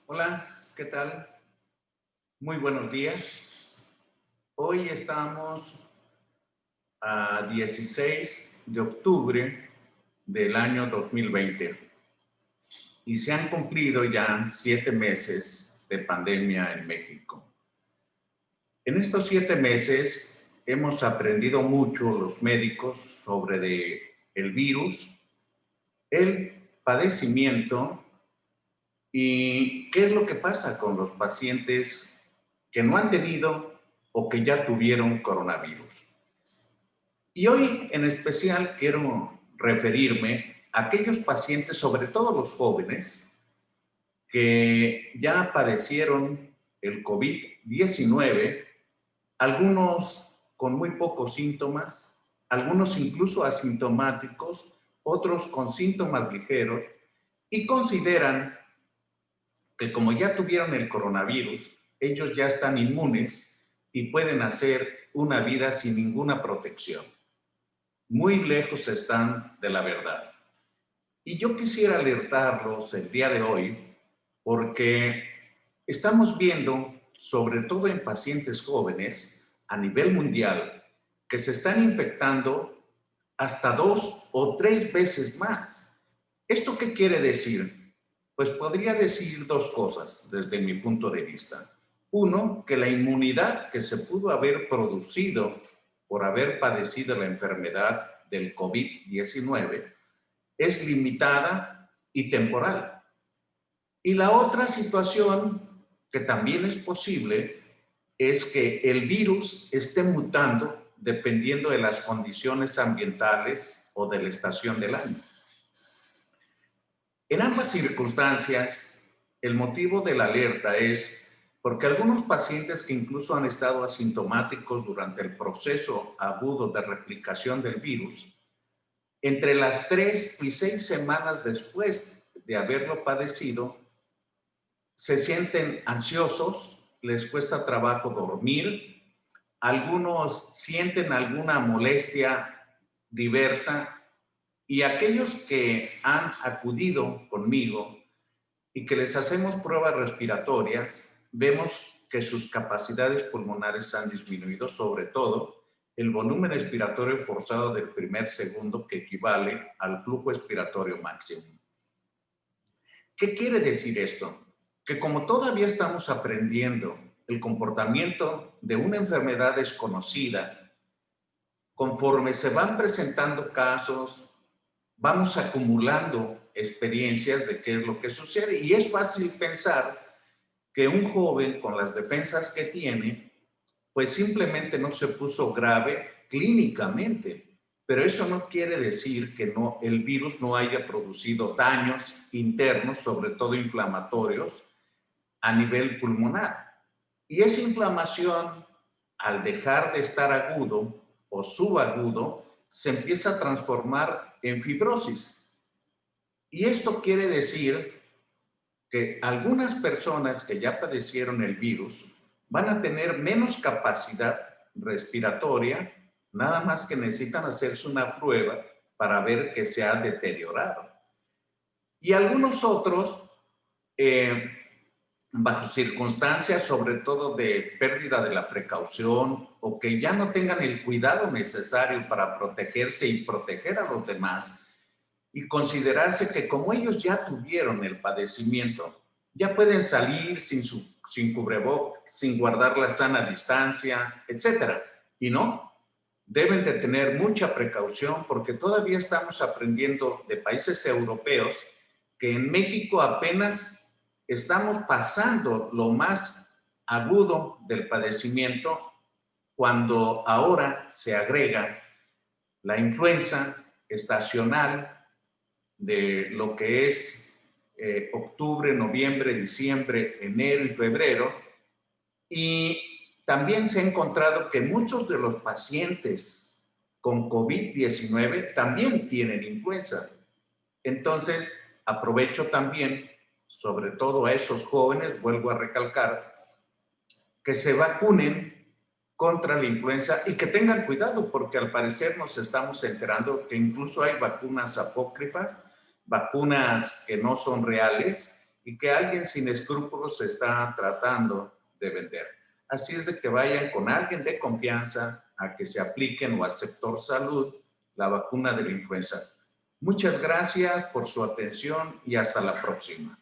Hola, ¿qué tal? Muy buenos días. Hoy estamos a 16 de octubre del año 2020 y se han cumplido ya 7 meses de pandemia en México. En estos 7 meses hemos aprendido mucho los médicos sobre el virus, el padecimiento y qué es lo que pasa con los pacientes que no han tenido o que ya tuvieron coronavirus. Y hoy en especial quiero referirme a aquellos pacientes, sobre todo los jóvenes, que ya padecieron el COVID-19, algunos con muy pocos síntomas, algunos incluso asintomáticos, otros con síntomas ligeros, y consideran que como ya tuvieron el coronavirus, ellos ya están inmunes y pueden hacer una vida sin ninguna protección. Muy lejos están de la verdad. Y yo quisiera alertarlos el día de hoy porque estamos viendo, sobre todo en pacientes jóvenes a nivel mundial, que se están infectando hasta 2 o 3 veces más. ¿Esto qué quiere decir? Pues podría decir dos cosas desde mi punto de vista. Uno, que la inmunidad que se pudo haber producido por haber padecido la enfermedad del COVID-19 es limitada y temporal. Y la otra situación que también es posible es que el virus esté mutando dependiendo de las condiciones ambientales o de la estación del año. En ambas circunstancias, el motivo de la alerta es porque algunos pacientes que incluso han estado asintomáticos durante el proceso agudo de replicación del virus, entre las 3 y 6 semanas después de haberlo padecido, se sienten ansiosos, les cuesta trabajo dormir, algunos sienten alguna molestia diversa y aquellos que han acudido conmigo y que les hacemos pruebas respiratorias, vemos que sus capacidades pulmonares han disminuido, sobre todo el volumen respiratorio forzado del primer segundo, que equivale al flujo expiratorio máximo. ¿Qué quiere decir esto? Que como todavía estamos aprendiendo el comportamiento de una enfermedad desconocida, conforme se van presentando casos, vamos acumulando experiencias de qué es lo que sucede. Y es fácil pensar que un joven con las defensas que tiene, pues simplemente no se puso grave clínicamente. Pero eso no quiere decir que el virus no haya producido daños internos, sobre todo inflamatorios, a nivel pulmonar. Y esa inflamación, al dejar de estar agudo o subagudo, se empieza a transformar en fibrosis. Y esto quiere decir que algunas personas que ya padecieron el virus van a tener menos capacidad respiratoria, nada más que necesitan hacerse una prueba para ver que se ha deteriorado. Y algunos otros, eh, bajo circunstancias sobre todo de pérdida de la precaución o que ya no tengan el cuidado necesario para protegerse y proteger a los demás, y considerarse que como ellos ya tuvieron el padecimiento, ya pueden salir sin cubrebocas, sin guardar la sana distancia, etcétera. Y no, deben de tener mucha precaución porque todavía estamos aprendiendo de países europeos que en México apenas estamos pasando lo más agudo del padecimiento cuando ahora se agrega la influenza estacional de lo que es octubre, noviembre, diciembre, enero y febrero. Y también se ha encontrado que muchos de los pacientes con COVID-19 también tienen influenza. Entonces, aprovecho también, sobre todo a esos jóvenes, vuelvo a recalcar, que se vacunen contra la influenza y que tengan cuidado, porque al parecer nos estamos enterando que incluso hay vacunas apócrifas, vacunas que no son reales y que alguien sin escrúpulos está tratando de vender. Así es de que vayan con alguien de confianza a que se apliquen o al sector salud la vacuna de la influenza. Muchas gracias por su atención y hasta la próxima.